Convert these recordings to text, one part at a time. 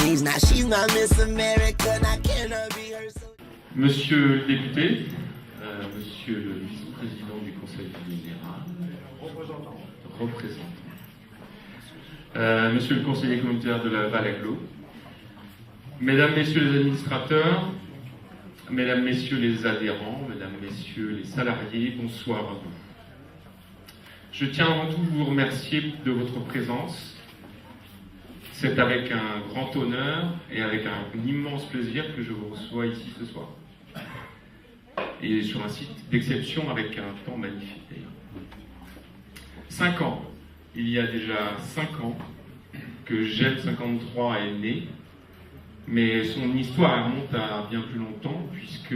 overseas. Now she's my Miss America, now can I be her? Monsieur le député, monsieur le vice-président du Conseil général, représentant, monsieur le conseiller communautaire de la Val-Aglo, mesdames, messieurs les administrateurs, mesdames, messieurs les adhérents, mesdames, messieurs les salariés, bonsoir à vous. Je tiens avant tout vous remercier de votre présence. C'est avec un grand honneur et avec un immense plaisir que je vous reçois ici ce soir. Et sur un site d'exception avec un temps magnifique. 5 ans, il y a déjà 5 ans que GEM 53 est né, mais son histoire remonte à bien plus longtemps, puisque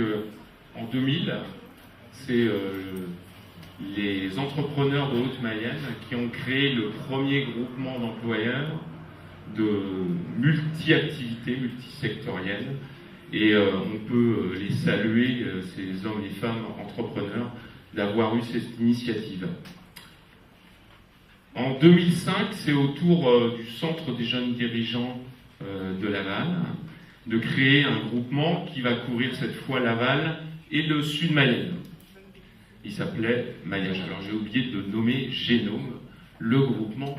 en 2000, c'est les entrepreneurs de Haute-Mayenne qui ont créé le premier groupement d'employeurs de multi-activités, multisectorielles, et on peut les saluer, ces hommes et femmes entrepreneurs, d'avoir eu cette initiative. En 2005, c'est au tour du Centre des jeunes dirigeants de Laval de créer un groupement qui va couvrir cette fois Laval et le Sud-Mayenne. Il s'appelait Maillage. Alors j'ai oublié de nommer Génome, le groupement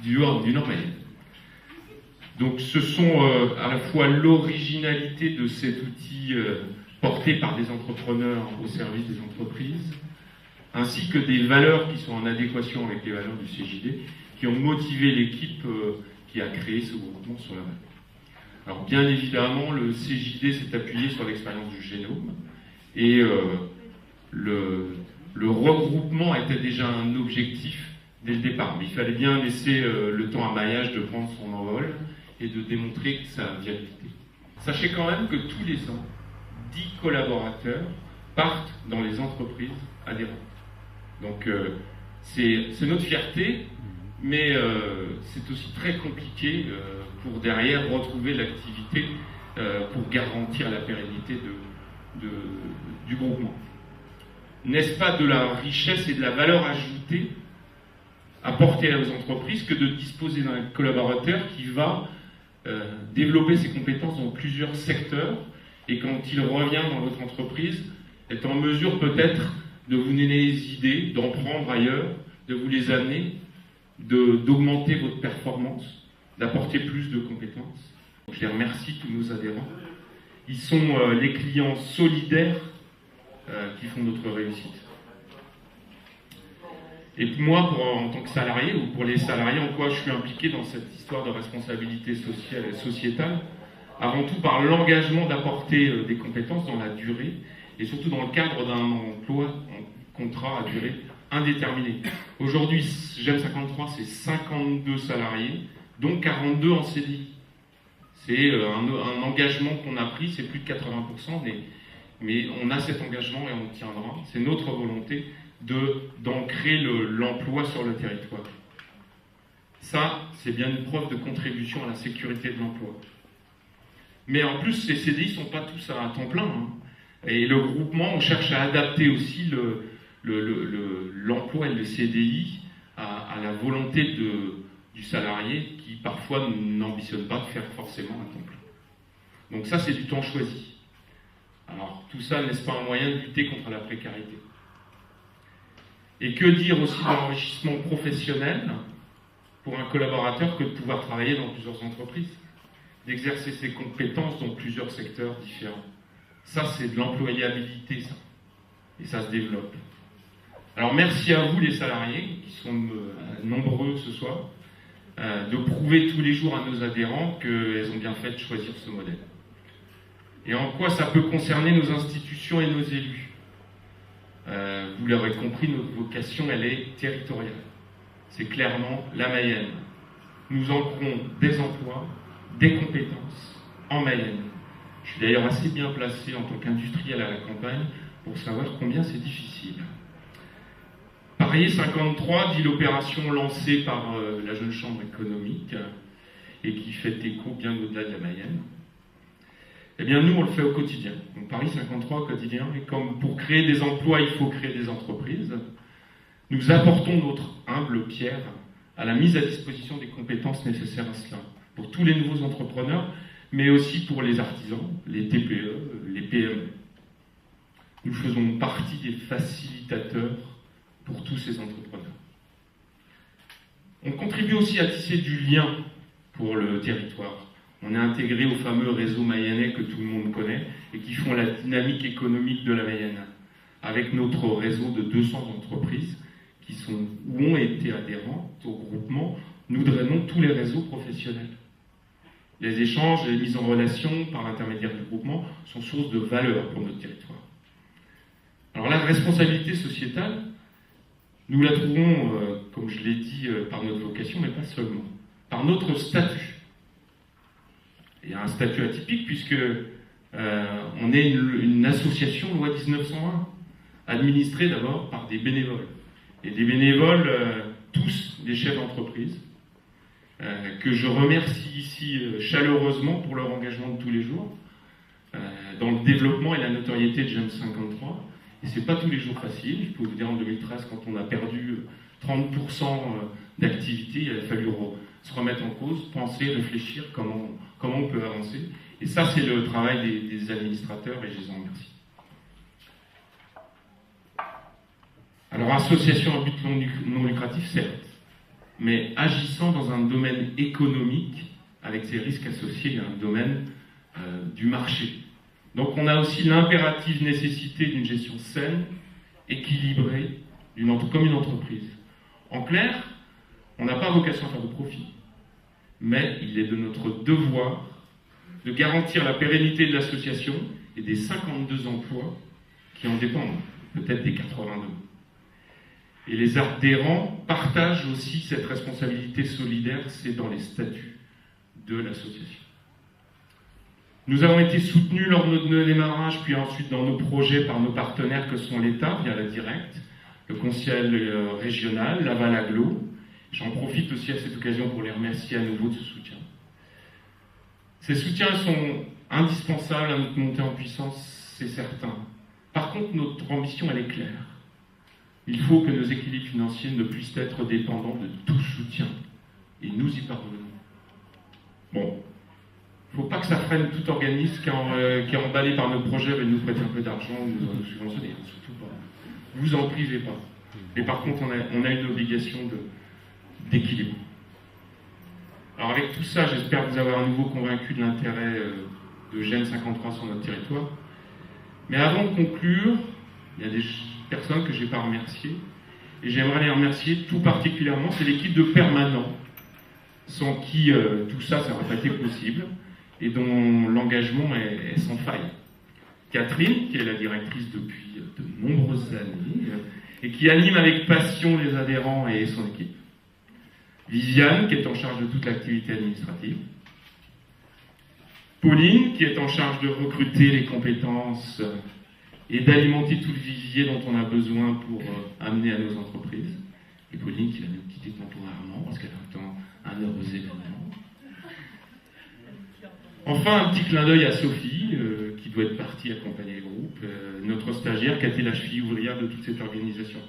du Nord-Mayenne. Donc ce sont à la fois l'originalité de cet outil porté par des entrepreneurs au service des entreprises, ainsi que des valeurs qui sont en adéquation avec les valeurs du CJD, qui ont motivé l'équipe qui a créé ce groupement sur la Val. Alors bien évidemment, le CJD s'est appuyé sur l'expérience du Génome, et le regroupement était déjà un objectif dès le départ. Mais il fallait bien laisser le temps à Maillage de prendre son envol et de démontrer sa viabilité. Sachez quand même que tous les ans, 10 collaborateurs partent dans les entreprises adhérentes. Donc c'est notre fierté, mais c'est aussi très compliqué pour derrière retrouver l'activité pour garantir la pérennité du groupement. N'est-ce pas de la richesse et de la valeur ajoutée apportée aux entreprises que de disposer d'un collaborateur qui va développer ses compétences dans plusieurs secteurs, et quand il revient dans votre entreprise, est en mesure peut-être de vous donner des idées, d'en prendre ailleurs, de vous les amener, d'augmenter votre performance, d'apporter plus de compétences. Donc, je les remercie, tous nos adhérents. Ils sont les clients solidaires qui font notre réussite. Et moi, en tant que salarié, ou pour les salariés, en quoi je suis impliqué dans cette histoire de responsabilité sociale et sociétale, avant tout par l'engagement d'apporter des compétences dans la durée, et surtout dans le cadre d'un emploi en contrat à durée indéterminée. Aujourd'hui, GEM 53, c'est 52 salariés, dont 42 en CDI. C'est un engagement qu'on a pris, c'est plus de 80%, mais on a cet engagement et on le tiendra. C'est notre volonté d'ancrer l'emploi sur le territoire. Ça, c'est bien une preuve de contribution à la sécurité de l'emploi. Mais en plus, ces CDI ne sont pas tous à temps plein. Et le groupement, on cherche à adapter aussi l'emploi et le CDI à la volonté du salarié qui parfois n'ambitionne pas de faire forcément un temps plein. Donc ça, c'est du temps choisi. Alors tout ça, n'est-ce pas un moyen de lutter contre la précarité? Et que dire aussi de l'enrichissement professionnel pour un collaborateur que de pouvoir travailler dans plusieurs entreprises, d'exercer ses compétences dans plusieurs secteurs différents. Ça, c'est de l'employabilité, ça. Et ça se développe. Alors merci à vous les salariés, qui sont nombreux ce soir, de prouver tous les jours à nos adhérents qu'elles ont bien fait de choisir ce modèle. Et en quoi ça peut concerner nos institutions et nos élus? Vous l'aurez compris, notre vocation, elle est territoriale. C'est clairement la Mayenne. Nous ancrons des emplois, des compétences en Mayenne. Je suis d'ailleurs assez bien placé en tant qu'industriel à la campagne pour savoir combien c'est difficile. Parier 53 dit l'opération lancée par la Jeune Chambre économique et qui fait écho bien au-delà de la Mayenne. Eh bien, nous, on le fait au quotidien. Donc, Paris 53 au quotidien. Et comme pour créer des emplois, il faut créer des entreprises, nous apportons notre humble pierre à la mise à disposition des compétences nécessaires à cela. pour tous les nouveaux entrepreneurs, mais aussi pour les artisans, les TPE, les PME. Nous faisons partie des facilitateurs pour tous ces entrepreneurs. On contribue aussi à tisser du lien pour le territoire. On est intégré au fameux réseau mayennais que tout le monde connaît et qui font la dynamique économique de la Mayenne, avec notre réseau de 200 entreprises qui sont ou ont été adhérentes au groupement. Nous drainons tous les réseaux professionnels. Les échanges et les mises en relation par l'intermédiaire du groupement sont source de valeur pour notre territoire. Alors la responsabilité sociétale, nous la trouvons, comme je l'ai dit, par notre vocation, mais pas seulement, par notre statut. Il y a un statut atypique puisque on est une association loi 1901, administrée d'abord par des bénévoles. Et des bénévoles, tous des chefs d'entreprise, que je remercie ici chaleureusement pour leur engagement de tous les jours, dans le développement et la notoriété de GEM 53. Et c'est pas tous les jours facile. Je peux vous dire, en 2013, quand on a perdu 30% d'activité, il a fallu se remettre en cause, penser, réfléchir comment on peut avancer. Et ça, c'est le travail des administrateurs et je les en remercie. Alors, association à but non lucratif, certes, mais agissant dans un domaine économique, avec ses risques associés à un domaine du marché. Donc on a aussi l'impérative nécessité d'une gestion saine, équilibrée, comme une entreprise. En clair, on n'a pas vocation à faire de profit, mais il est de notre devoir de garantir la pérennité de l'association et des 52 emplois qui en dépendent, peut-être des 82. Et les adhérents partagent aussi cette responsabilité solidaire, c'est dans les statuts de l'association. Nous avons été soutenus lors de notre démarrage, puis ensuite dans nos projets par nos partenaires que sont l'État, via la Directe, le Conseil régional, Laval Agglo. J'en profite aussi à cette occasion pour les remercier à nouveau de ce soutien. Ces soutiens sont indispensables à notre montée en puissance, c'est certain. Par contre, notre ambition, elle est claire. Il faut que nos équilibres financiers ne puissent être dépendants de tout soutien. Et nous y parvenons. Bon. Il ne faut pas que ça freine tout organisme qui est emballé par notre projet et nous prêter un peu d'argent ou nous subventionner. Surtout pas. Vous en privez pas. Et par contre, on a une obligation d'équilibre. Alors avec tout ça, j'espère vous avoir à nouveau convaincu de l'intérêt de GEM 53 sur notre territoire. Mais avant de conclure, il y a des personnes que je n'ai pas remerciées. Et j'aimerais les remercier tout particulièrement. C'est l'équipe de permanents, sans qui tout ça n'aurait pas été possible. Et dont l'engagement est sans faille. Catherine, qui est la directrice depuis de nombreuses années, et qui anime avec passion les adhérents et son équipe. Viviane, qui est en charge de toute l'activité administrative. Pauline, qui est en charge de recruter les compétences et d'alimenter tout le vivier dont on a besoin pour amener à nos entreprises. Et Pauline, qui va nous quitter temporairement, parce qu'elle attend un heureux événement. Enfin, un petit clin d'œil à Sophie, qui doit être partie accompagner le groupe, notre stagiaire qui a été la cheville ouvrière de toute cette organisation.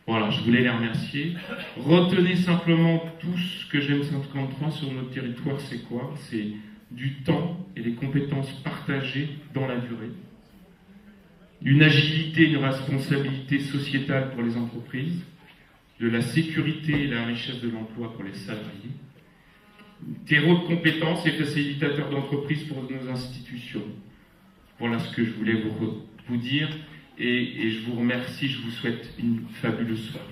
Voilà, je voulais les remercier. Retenez simplement tout ce que GEM 53 sur notre territoire, c'est quoi? C'est du temps et des compétences partagées dans la durée. Une agilité et une responsabilité sociétale pour les entreprises, de la sécurité et la richesse de l'emploi pour les salariés, terreau de compétences et facilitateur d'entreprise pour nos institutions. Voilà ce que je voulais vous dire et je vous remercie, je vous souhaite une fabuleuse soirée.